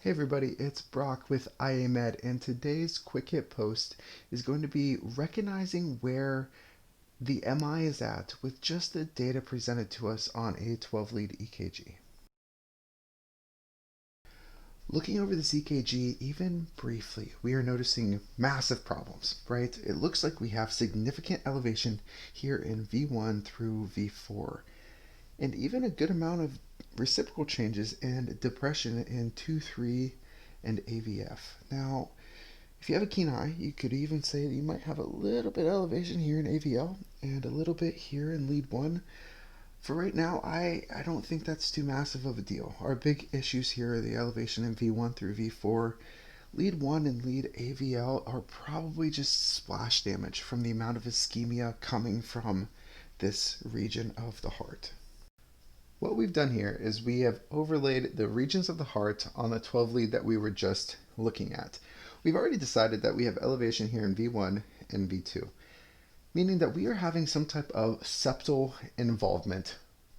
Hey everybody, it's Brock with IAMed, and today's quick hit post is going to be recognizing where the MI is at with just the data presented to us on a 12-lead EKG. Looking over this EKG even briefly, we are noticing massive problems, right? It looks like we have significant elevation here in V1 through V4, and even a good amount of reciprocal changes and depression in 2, 3, and AVF. Now, if you have a keen eye, you could even say that you might have a little bit of elevation here in AVL and a little bit here in lead 1. For right now, I don't think that's too massive of a deal. Our big issues here are the elevation in V1 through V4. Lead 1 and lead AVL are probably just splash damage from the amount of ischemia coming from this region of the heart. What we've done here is we have overlaid the regions of the heart on the 12 lead that we were just looking at. We've already decided that we have elevation here in V1 and V2, meaning that we are having some type of septal involvement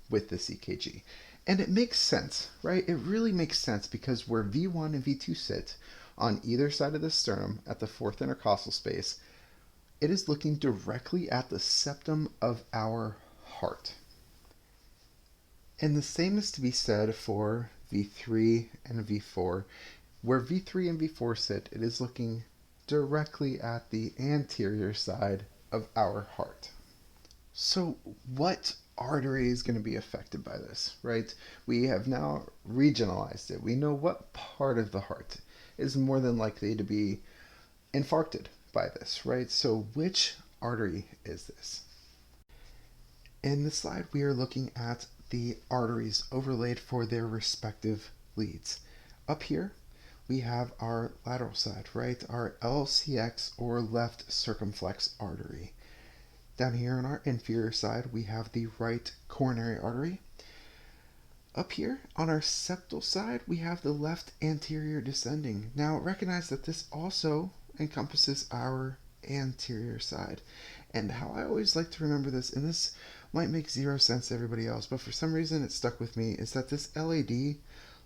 with this EKG. And it makes sense, right? It really makes sense because where V1 and V2 sit on either side of the sternum at the fourth intercostal space, it is looking directly at the septum of our heart. And the same is to be said for V3 and V4. Where V3 and V4 sit, it is looking directly at the anterior side of our heart. So what artery is going to be affected by this, right? We have now regionalized it. We know what part of the heart is more than likely to be infarcted by this, right? So which artery is this? In this slide, we are looking at the arteries overlaid for their respective leads. Up here, we have our lateral side, right? Our LCX or left circumflex artery. Down here on our inferior side, we have the right coronary artery. Up here on our septal side, we have the left anterior descending. Now recognize that this also encompasses our anterior side. And how I always like to remember this, and this might make zero sense to everybody else, but for some reason it stuck with me, is that this LAD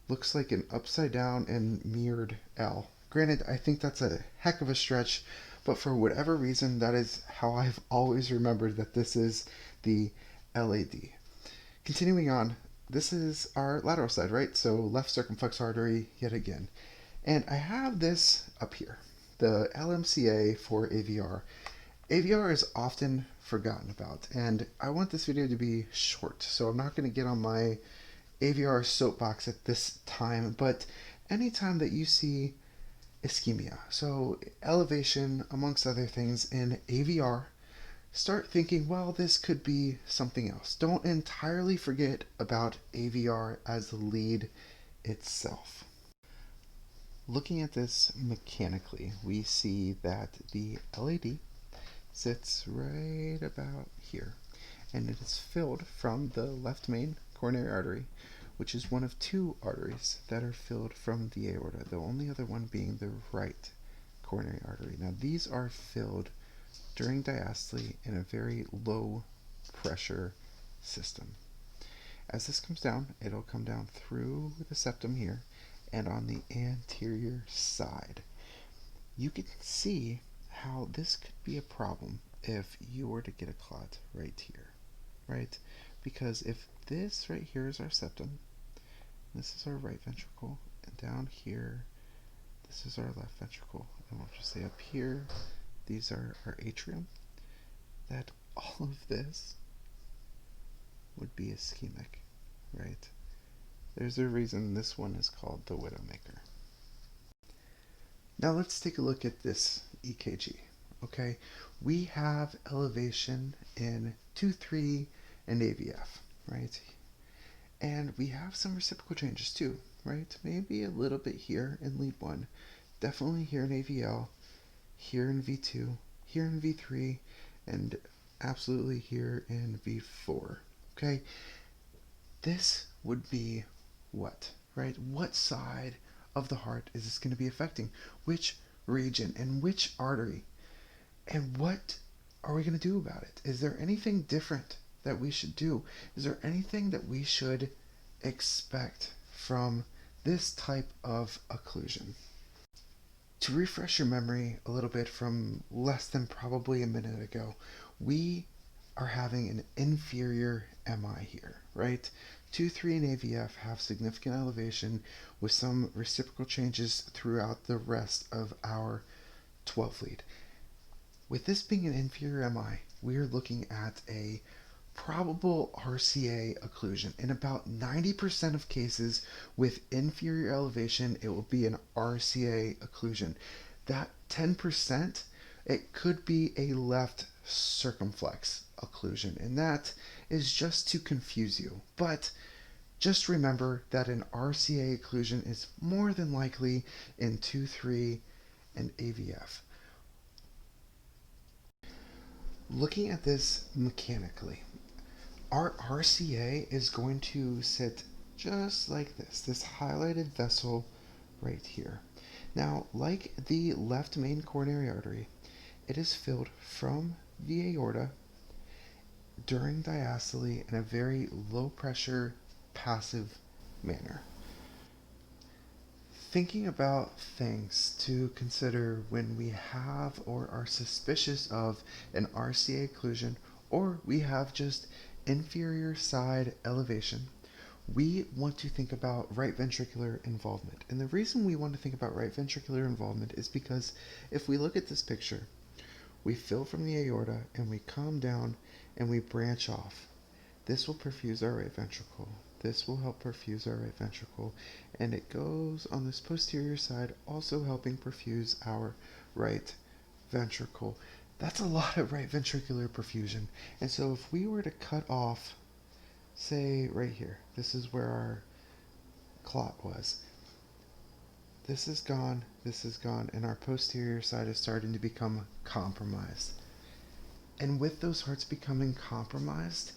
looks like an upside down and mirrored L. Granted, I think that's a heck of a stretch, but for whatever reason, that is how I've always remembered that this is the LAD. Continuing on, this is our lateral side, right? So left circumflex artery yet again. And I have this up here, the LMCA for AVR. AVR is often forgotten about, and I want this video to be short, so I'm not going to get on my AVR soapbox at this time, but anytime that you see ischemia, so elevation amongst other things in AVR, start thinking, well, this could be something else. Don't entirely forget about AVR as the lead itself. Looking at this mechanically, we see that the LAD sits right about here, and it is filled from the left main coronary artery, which is one of two arteries that are filled from the aorta, the only other one being the right coronary artery. Now these are filled during diastole in a very low pressure system. As this comes down, it'll come down through the septum here and on the anterior side. You can see how this could be a problem if you were to get a clot right here, right? Because if this right here is our septum, this is our right ventricle, and down here, this is our left ventricle, and we'll just say up here, these are our atrium, that all of this would be ischemic, right? There's a reason this one is called the Widowmaker. Now let's take a look at this EKG. Okay, we have elevation in 2, 3, and AVF, right? And we have some reciprocal changes too, right? Maybe a little bit here in lead 1, definitely here in AVL, here in V2, here in V3, and absolutely here in V4, okay? This would be what, right? What side of the heart is this going to be affecting? Which region and which artery? And what are we going to do about it? Is there anything different that we should do? Is there anything that we should expect from this type of occlusion. To refresh your memory a little bit from less than probably a minute ago, we are having an inferior MI here, right? 2, 3, and AVF have significant elevation with some reciprocal changes throughout the rest of our 12 lead. With this being an inferior MI, we are looking at a probable RCA occlusion. In about 90% of cases with inferior elevation, it will be an RCA occlusion. That 10%, it could be a left circumflex occlusion, and that is just to confuse you. But just remember that an RCA occlusion is more than likely in 2, 3, and AVF. Looking at this mechanically, our RCA is going to sit just like this highlighted vessel right here. Now, like the left main coronary artery, it is filled from the aorta during diastole in a very low pressure, passive manner. Thinking about things to consider when we have or are suspicious of an RCA occlusion, or we have just inferior side elevation, we want to think about right ventricular involvement. And the reason we want to think about right ventricular involvement is because if we look at this picture, we fill from the aorta and we come down and we branch off. This will perfuse our right ventricle. This will help perfuse our right ventricle, and it goes on this posterior side, also helping perfuse our right ventricle. That's a lot of right ventricular perfusion. And so if we were to cut off, say right here, this is where our clot was. This is gone, and our posterior side is starting to become compromised. And with those hearts becoming compromised,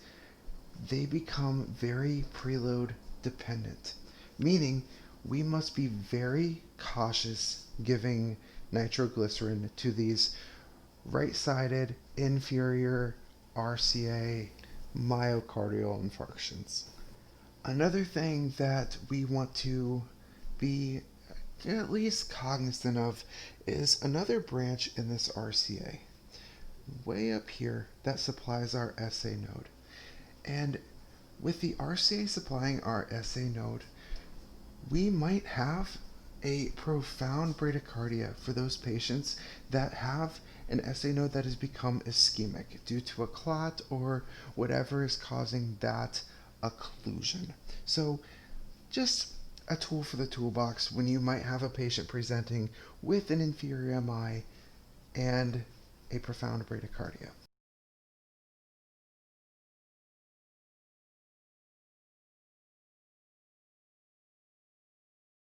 they become very preload dependent, meaning we must be very cautious giving nitroglycerin to these right-sided inferior RCA myocardial infarctions. Another thing that we want to be at least cognizant of is another branch in this RCA. Way up here, that supplies our SA node. And with the RCA supplying our SA node, we might have a profound bradycardia for those patients that have an SA node that has become ischemic due to a clot or whatever is causing that occlusion. So just a tool for the toolbox when you might have a patient presenting with an inferior MI and a profound bradycardia.